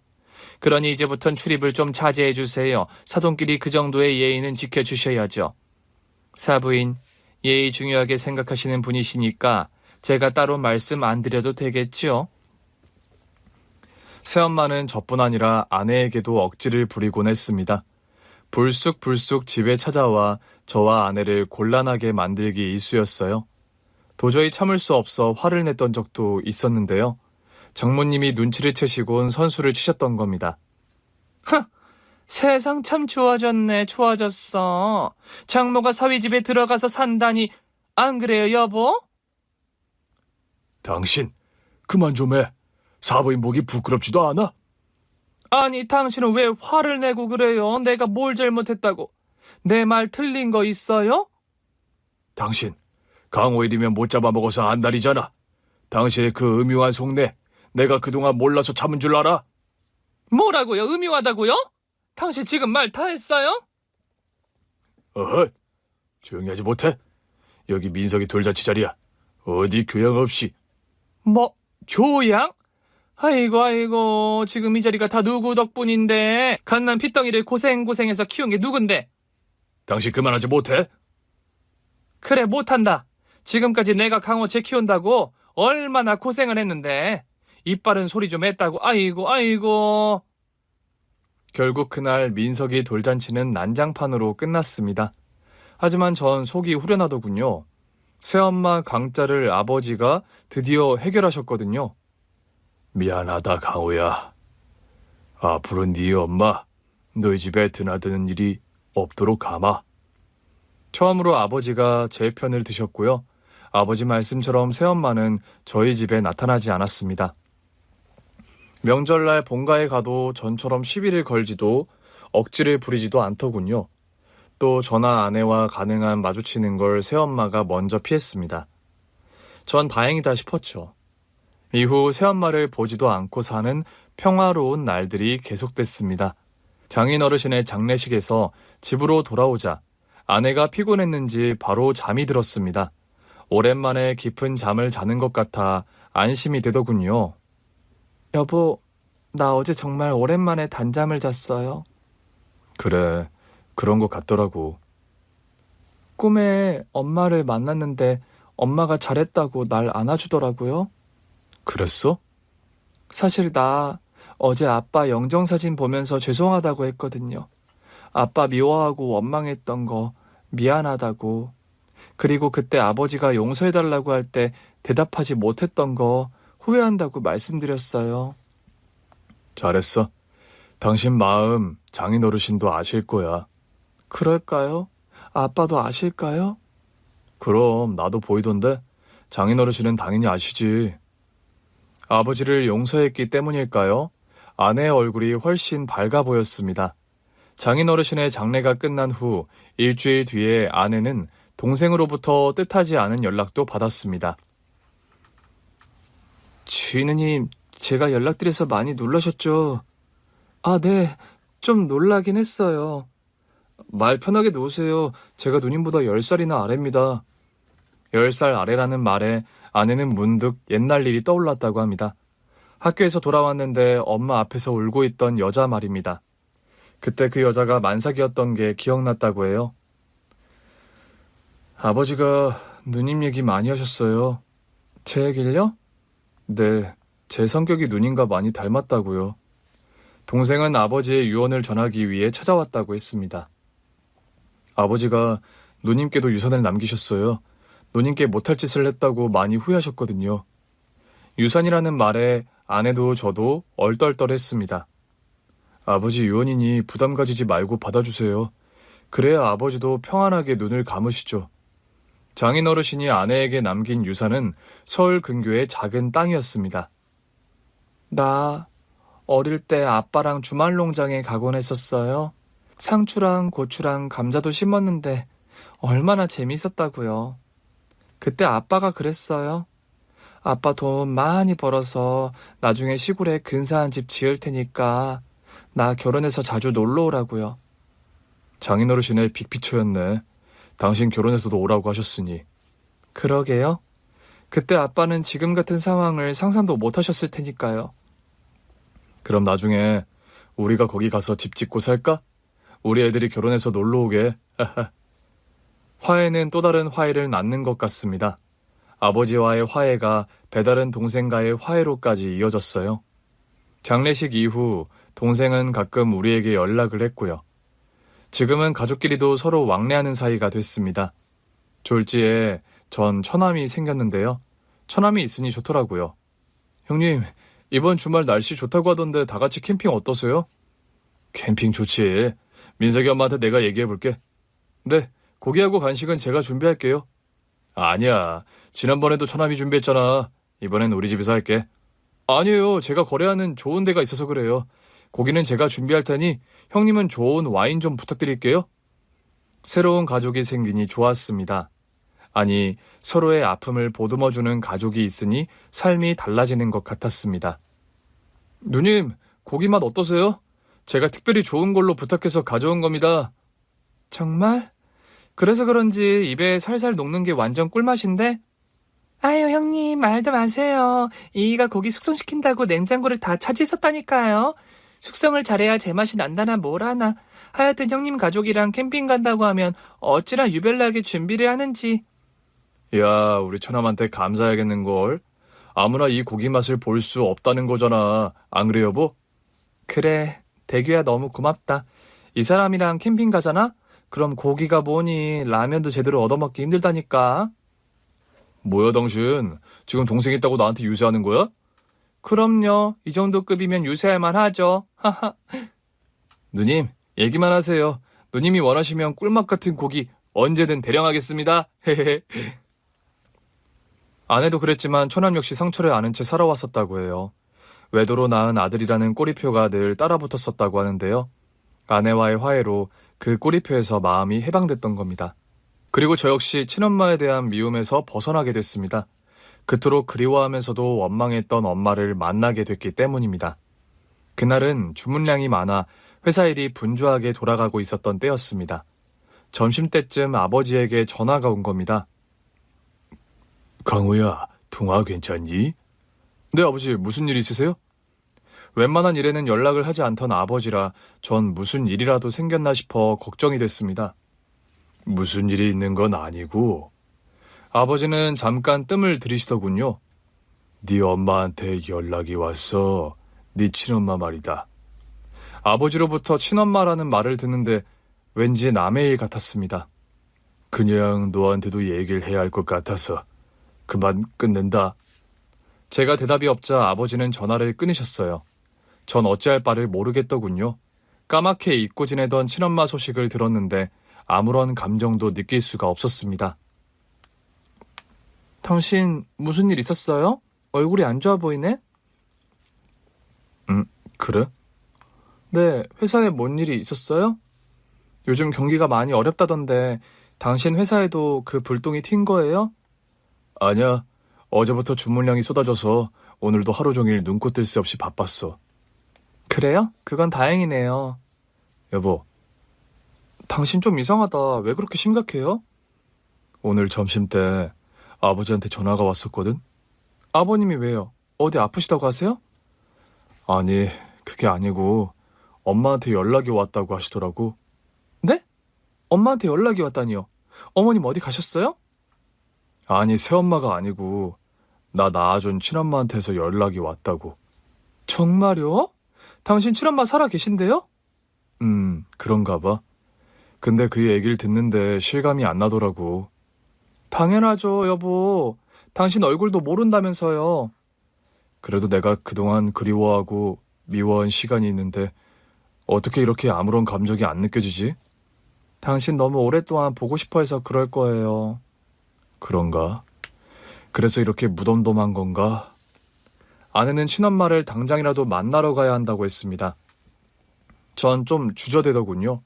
그러니 이제부턴 출입을 좀 자제해 주세요. 사돈끼리 그 정도의 예의는 지켜주셔야죠. 사부인, 예의 중요하게 생각하시는 분이시니까 제가 따로 말씀 안 드려도 되겠죠? 새엄마는 저뿐 아니라 아내에게도 억지를 부리곤 했습니다. 불쑥불쑥 집에 찾아와 저와 아내를 곤란하게 만들기 일쑤였어요. 도저히 참을 수 없어 화를 냈던 적도 있었는데요. 장모님이 눈치를 채시곤 선수를 치셨던 겁니다. 세상 참 좋아졌네, 좋아졌어. 장모가 사위 집에 들어가서 산다니, 안 그래요, 여보? 당신, 그만 좀 해. 사부인 보기 부끄럽지도 않아? 아니, 당신은 왜 화를 내고 그래요? 내가 뭘 잘못했다고? 내 말 틀린 거 있어요? 당신, 강호일이면 못 잡아먹어서 안달이잖아. 당신의 그 음흉한 속내, 내가 그동안 몰라서 참은 줄 알아? 뭐라고요? 음흉하다고요? 당신 지금 말 다 했어요? 어허, 조용히 하지 못해? 여기 민석이 돌잔치 자리야. 어디 교양 없이. 뭐, 교양? 아이고, 지금 이 자리가 다 누구 덕분인데, 갓난 핏덩이를 고생해서 키운 게 누군데? 당신 그만하지 못해? 그래, 못한다. 지금까지 내가 강호 재 키운다고 얼마나 고생을 했는데, 이빨은 소리 좀 했다고, 아이고. 결국 그날 민석이 돌잔치는 난장판으로 끝났습니다. 하지만 전 속이 후련하더군요. 새엄마 강짜를 아버지가 드디어 해결하셨거든요. 미안하다, 강호야. 앞으로 네 엄마, 너희 집에 드나드는 일이 없도록 감아. 처음으로 아버지가 제 편을 드셨고요. 아버지 말씀처럼 새엄마는 저희 집에 나타나지 않았습니다. 명절날 본가에 가도 전처럼 시비를 걸지도 억지를 부리지도 않더군요. 또 저나 아내와 가능한 마주치는 걸 새엄마가 먼저 피했습니다. 전 다행이다 싶었죠. 이후 새엄마를 보지도 않고 사는 평화로운 날들이 계속됐습니다. 장인어르신의 장례식에서 집으로 돌아오자 아내가 피곤했는지 바로 잠이 들었습니다. 오랜만에 깊은 잠을 자는 것 같아 안심이 되더군요. 여보, 나 어제 정말 오랜만에 단잠을 잤어요. 그래, 그런 것 같더라고. 꿈에 엄마를 만났는데 엄마가 잘했다고 날 안아주더라고요. 그랬어? 사실 나 어제 아빠 영정사진 보면서 죄송하다고 했거든요. 아빠 미워하고 원망했던 거 미안하다고. 그리고 그때 아버지가 용서해달라고 할 때 대답하지 못했던 거 후회한다고 말씀드렸어요. 잘했어. 당신 마음 장인어르신도 아실 거야. 그럴까요? 아빠도 아실까요? 그럼 나도 보이던데 장인어르신은 당연히 아시지. 아버지를 용서했기 때문일까요? 아내의 얼굴이 훨씬 밝아 보였습니다. 장인어르신의 장례가 끝난 후 일주일 뒤에 아내는 동생으로부터 뜻하지 않은 연락도 받았습니다. 주인님, 제가 연락드려서 많이 놀라셨죠? 아, 네. 좀 놀라긴 했어요. 말 편하게 놓으세요. 제가 누님보다 10살이나 아래입니다. 10살 아래라는 말에 아내는 문득 옛날 일이 떠올랐다고 합니다. 학교에서 돌아왔는데 엄마 앞에서 울고 있던 여자 말입니다. 그때 그 여자가 만삭이었던 게 기억났다고 해요. 아버지가 누님 얘기 많이 하셨어요. 제 얘길요? 네, 제 성격이 누님과 많이 닮았다고요. 동생은 아버지의 유언을 전하기 위해 찾아왔다고 했습니다. 아버지가 누님께도 유산을 남기셨어요. 누님께 못할 짓을 했다고 많이 후회하셨거든요. 유산이라는 말에 아내도 저도 얼떨떨했습니다. 아버지 유언이니 부담 가지지 말고 받아주세요. 그래야 아버지도 평안하게 눈을 감으시죠. 장인어르신이 아내에게 남긴 유산은 서울 근교의 작은 땅이었습니다. 나 어릴 때 아빠랑 주말 농장에 가곤 했었어요. 상추랑 고추랑 감자도 심었는데 얼마나 재밌었다고요. 그때 아빠가 그랬어요. 아빠 돈 많이 벌어서 나중에 시골에 근사한 집 지을 테니까 나 결혼해서 자주 놀러 오라고요. 장인어르신의 빅피초였네. 당신 결혼해서도 오라고 하셨으니. 그러게요. 그때 아빠는 지금 같은 상황을 상상도 못 하셨을 테니까요. 그럼 나중에 우리가 거기 가서 집 짓고 살까? 우리 애들이 결혼해서 놀러 오게. 화해는 또 다른 화해를 낳는 것 같습니다. 아버지와의 화해가 배다른 동생과의 화해로까지 이어졌어요. 장례식 이후 동생은 가끔 우리에게 연락을 했고요. 지금은 가족끼리도 서로 왕래하는 사이가 됐습니다. 졸지에 전 처남이 생겼는데요. 처남이 있으니 좋더라고요. 형님, 이번 주말 날씨 좋다고 하던데 다 같이 캠핑 어떠세요? 캠핑 좋지. 민석이 엄마한테 내가 얘기해볼게. 네, 고기하고 간식은 제가 준비할게요. 아니야, 지난번에도 처남이 준비했잖아. 이번엔 우리 집에서 할게. 아니에요, 제가 거래하는 좋은 데가 있어서 그래요. 고기는 제가 준비할 테니 형님은 좋은 와인 좀 부탁드릴게요. 새로운 가족이 생기니 좋았습니다. 아니, 서로의 아픔을 보듬어주는 가족이 있으니 삶이 달라지는 것 같았습니다. 누님, 고기 맛 어떠세요? 제가 특별히 좋은 걸로 부탁해서 가져온 겁니다. 정말? 그래서 그런지 입에 살살 녹는 게 완전 꿀맛인데? 아유, 형님, 말도 마세요. 이이가 고기 숙성시킨다고 냉장고를 다 차지했었다니까요. 숙성을 잘해야 제맛이 난다나 뭐라나. 하여튼 형님 가족이랑 캠핑 간다고 하면 어찌나 유별나게 준비를 하는지. 야, 우리 처남한테 감사해야겠는걸. 아무나 이 고기 맛을 볼 수 없다는 거잖아. 안 그래, 여보? 그래, 대규야 너무 고맙다. 이 사람이랑 캠핑 가잖아? 그럼 고기가 뭐니 라면도 제대로 얻어먹기 힘들다니까. 뭐야 당신? 지금 동생 있다고 나한테 유세하는 거야? 그럼요. 이 정도 급이면 유세할만 하죠. 하하. 누님, 얘기만 하세요. 누님이 원하시면 꿀맛 같은 고기 언제든 대령하겠습니다. 헤헤. 아내도 그랬지만 처남 역시 상처를 아는 채 살아왔었다고 해요. 외도로 낳은 아들이라는 꼬리표가 늘 따라붙었었다고 하는데요. 아내와의 화해로 그 꼬리표에서 마음이 해방됐던 겁니다. 그리고 저 역시 친엄마에 대한 미움에서 벗어나게 됐습니다. 그토록 그리워하면서도 원망했던 엄마를 만나게 됐기 때문입니다. 그날은 주문량이 많아 회사 일이 분주하게 돌아가고 있었던 때였습니다. 점심때쯤 아버지에게 전화가 온 겁니다. 강호야, 통화 괜찮니? 네, 아버지, 무슨 일 있으세요? 웬만한 일에는 연락을 하지 않던 아버지라 전 무슨 일이라도 생겼나 싶어 걱정이 됐습니다. 무슨 일이 있는 건 아니고 아버지는 잠깐 뜸을 들이시더군요. 네 엄마한테 연락이 왔어. 네 친엄마 말이다. 아버지로부터 친엄마라는 말을 듣는데 왠지 남의 일 같았습니다. 그냥 너한테도 얘기를 해야 할 것 같아서 그만 끊는다. 제가 대답이 없자 아버지는 전화를 끊으셨어요. 전 어찌할 바를 모르겠더군요. 까맣게 잊고 지내던 친엄마 소식을 들었는데 아무런 감정도 느낄 수가 없었습니다. 당신 무슨 일 있었어요? 얼굴이 안 좋아 보이네? 그래? 네, 회사에 뭔 일이 있었어요? 요즘 경기가 많이 어렵다던데 당신 회사에도 그 불똥이 튄 거예요? 아니야. 어제부터 주문량이 쏟아져서 오늘도 하루 종일 눈코 뜰 새 없이 바빴어. 그래요? 그건 다행이네요. 여보, 당신 좀 이상하다. 왜 그렇게 심각해요? 오늘 점심 때 아버지한테 전화가 왔었거든? 아버님이 왜요? 어디 아프시다고 하세요? 아니, 그게 아니고 엄마한테 연락이 왔다고 하시더라고. 네? 엄마한테 연락이 왔다니요? 어머님 어디 가셨어요? 아니, 새엄마가 아니고 나 낳아준 친엄마한테서 연락이 왔다고. 정말요? 당신 친엄마 살아 계신데요? 그런가 봐. 근데 그 얘기를 듣는데 실감이 안 나더라고. 당연하죠, 여보. 당신 얼굴도 모른다면서요. 그래도 내가 그동안 그리워하고 미워한 시간이 있는데 어떻게 이렇게 아무런 감정이 안 느껴지지? 당신 너무 오랫동안 보고 싶어 해서 그럴 거예요. 그런가? 그래서 이렇게 무덤덤한 건가? 아내는 친엄마를 당장이라도 만나러 가야 한다고 했습니다. 전 좀 주저되더군요.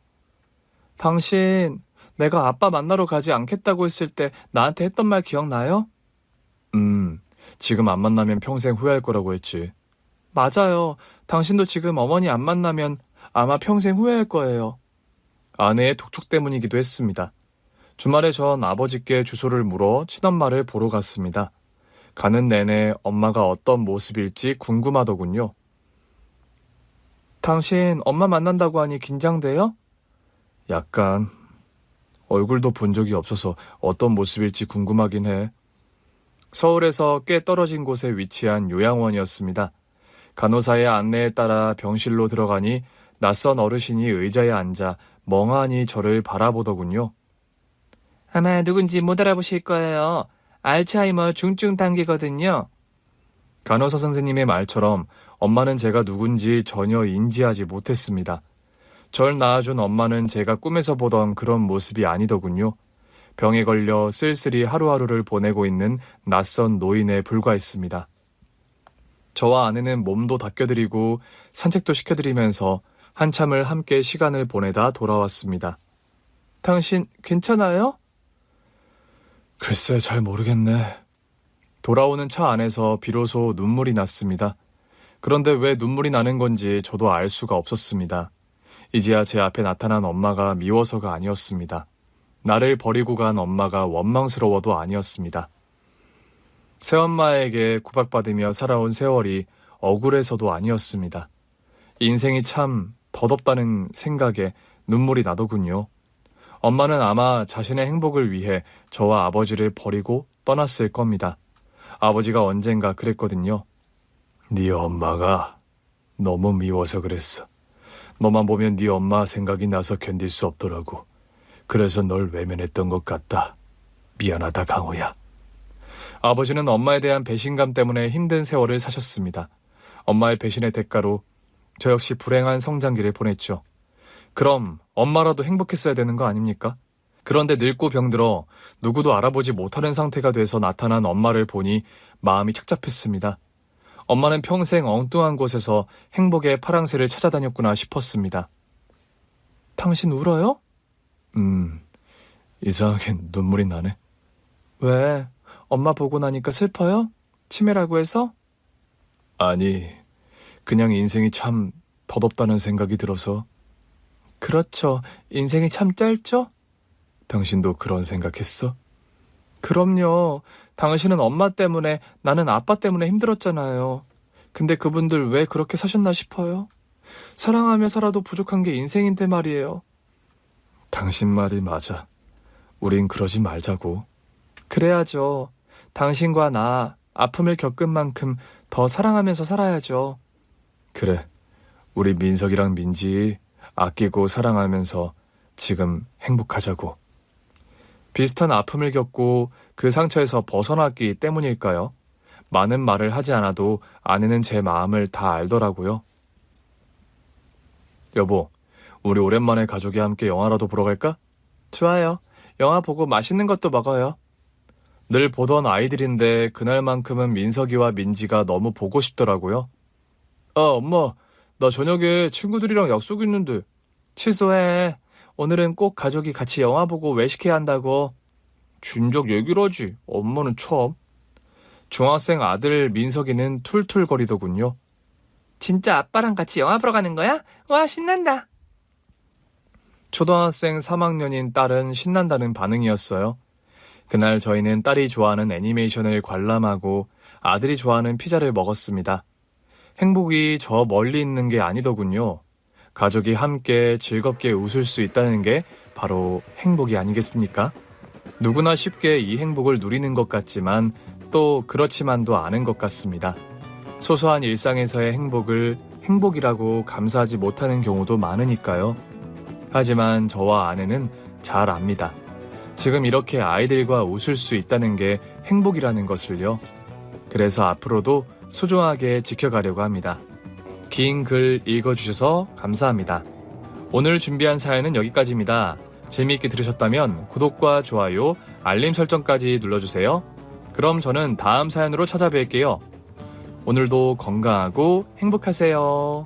당신, 내가 아빠 만나러 가지 않겠다고 했을 때 나한테 했던 말 기억나요? 지금 안 만나면 평생 후회할 거라고 했지. 맞아요. 당신도 지금 어머니 안 만나면 아마 평생 후회할 거예요. 아내의 독촉 때문이기도 했습니다. 주말에 전 아버지께 주소를 물어 친엄마를 보러 갔습니다. 가는 내내 엄마가 어떤 모습일지 궁금하더군요. 당신 엄마 만난다고 하니 긴장돼요? 약간. 얼굴도 본 적이 없어서 어떤 모습일지 궁금하긴 해. 서울에서 꽤 떨어진 곳에 위치한 요양원이었습니다. 간호사의 안내에 따라 병실로 들어가니 낯선 어르신이 의자에 앉아 멍하니 저를 바라보더군요. 아마 누군지 못 알아보실 거예요. 알츠하이머 중증 단계거든요. 간호사 선생님의 말처럼 엄마는 제가 누군지 전혀 인지하지 못했습니다. 절 낳아준 엄마는 제가 꿈에서 보던 그런 모습이 아니더군요. 병에 걸려 쓸쓸히 하루하루를 보내고 있는 낯선 노인에 불과했습니다. 저와 아내는 몸도 닦여드리고 산책도 시켜드리면서 한참을 함께 시간을 보내다 돌아왔습니다. 당신 괜찮아요? 글쎄 잘 모르겠네. 돌아오는 차 안에서 비로소 눈물이 났습니다. 그런데 왜 눈물이 나는 건지 저도 알 수가 없었습니다. 이제야 제 앞에 나타난 엄마가 미워서가 아니었습니다. 나를 버리고 간 엄마가 원망스러워도 아니었습니다. 새엄마에게 구박받으며 살아온 세월이 억울해서도 아니었습니다. 인생이 참 덧없다는 생각에 눈물이 나더군요. 엄마는 아마 자신의 행복을 위해 저와 아버지를 버리고 떠났을 겁니다. 아버지가 언젠가 그랬거든요. 네 엄마가 너무 미워서 그랬어. 너만 보면 네 엄마 생각이 나서 견딜 수 없더라고. 그래서 널 외면했던 것 같다. 미안하다, 강호야. 아버지는 엄마에 대한 배신감 때문에 힘든 세월을 사셨습니다. 엄마의 배신의 대가로 저 역시 불행한 성장기를 보냈죠. 그럼 엄마라도 행복했어야 되는 거 아닙니까? 그런데 늙고 병들어 누구도 알아보지 못하는 상태가 돼서 나타난 엄마를 보니 마음이 착잡했습니다. 엄마는 평생 엉뚱한 곳에서 행복의 파랑새를 찾아다녔구나 싶었습니다. 당신 울어요? 이상하게 눈물이 나네. 왜? 엄마 보고 나니까 슬퍼요? 치매라고 해서? 아니, 그냥 인생이 참 덧없다는 생각이 들어서. 그렇죠. 인생이 참 짧죠? 당신도 그런 생각했어? 그럼요. 당신은 엄마 때문에, 나는 아빠 때문에 힘들었잖아요. 근데 그분들 왜 그렇게 사셨나 싶어요. 사랑하며 살아도 부족한 게 인생인데 말이에요. 당신 말이 맞아. 우린 그러지 말자고. 그래야죠. 당신과 나 아픔을 겪은 만큼 더 사랑하면서 살아야죠. 그래. 우리 민석이랑 민지 아끼고 사랑하면서 지금 행복하자고. 비슷한 아픔을 겪고 그 상처에서 벗어났기 때문일까요? 많은 말을 하지 않아도 아내는 제 마음을 다 알더라고요. 여보, 우리 오랜만에 가족이 함께 영화라도 보러 갈까? 좋아요. 영화 보고 맛있는 것도 먹어요. 늘 보던 아이들인데 그날만큼은 민석이와 민지가 너무 보고 싶더라고요. 엄마, 나 저녁에 친구들이랑 약속 있는데. 취소해. 오늘은 꼭 가족이 같이 영화 보고 외식해야 한다고. 진작 얘기를 하지. 엄마는 참. 중학생 아들 민석이는 툴툴거리더군요. 진짜 아빠랑 같이 영화 보러 가는 거야? 와, 신난다. 초등학생 3학년인 딸은 신난다는 반응이었어요. 그날 저희는 딸이 좋아하는 애니메이션을 관람하고 아들이 좋아하는 피자를 먹었습니다. 행복이 저 멀리 있는 게 아니더군요. 가족이 함께 즐겁게 웃을 수 있다는 게 바로 행복이 아니겠습니까? 누구나 쉽게 이 행복을 누리는 것 같지만 또 그렇지만도 않은 것 같습니다. 소소한 일상에서의 행복을 행복이라고 감사하지 못하는 경우도 많으니까요. 하지만 저와 아내는 잘 압니다. 지금 이렇게 아이들과 웃을 수 있다는 게 행복이라는 것을요. 그래서 앞으로도 소중하게 지켜가려고 합니다. 긴 글 읽어주셔서 감사합니다. 오늘 준비한 사연은 여기까지입니다. 재미있게 들으셨다면 구독과 좋아요, 알림 설정까지 눌러주세요. 그럼 저는 다음 사연으로 찾아뵐게요. 오늘도 건강하고 행복하세요.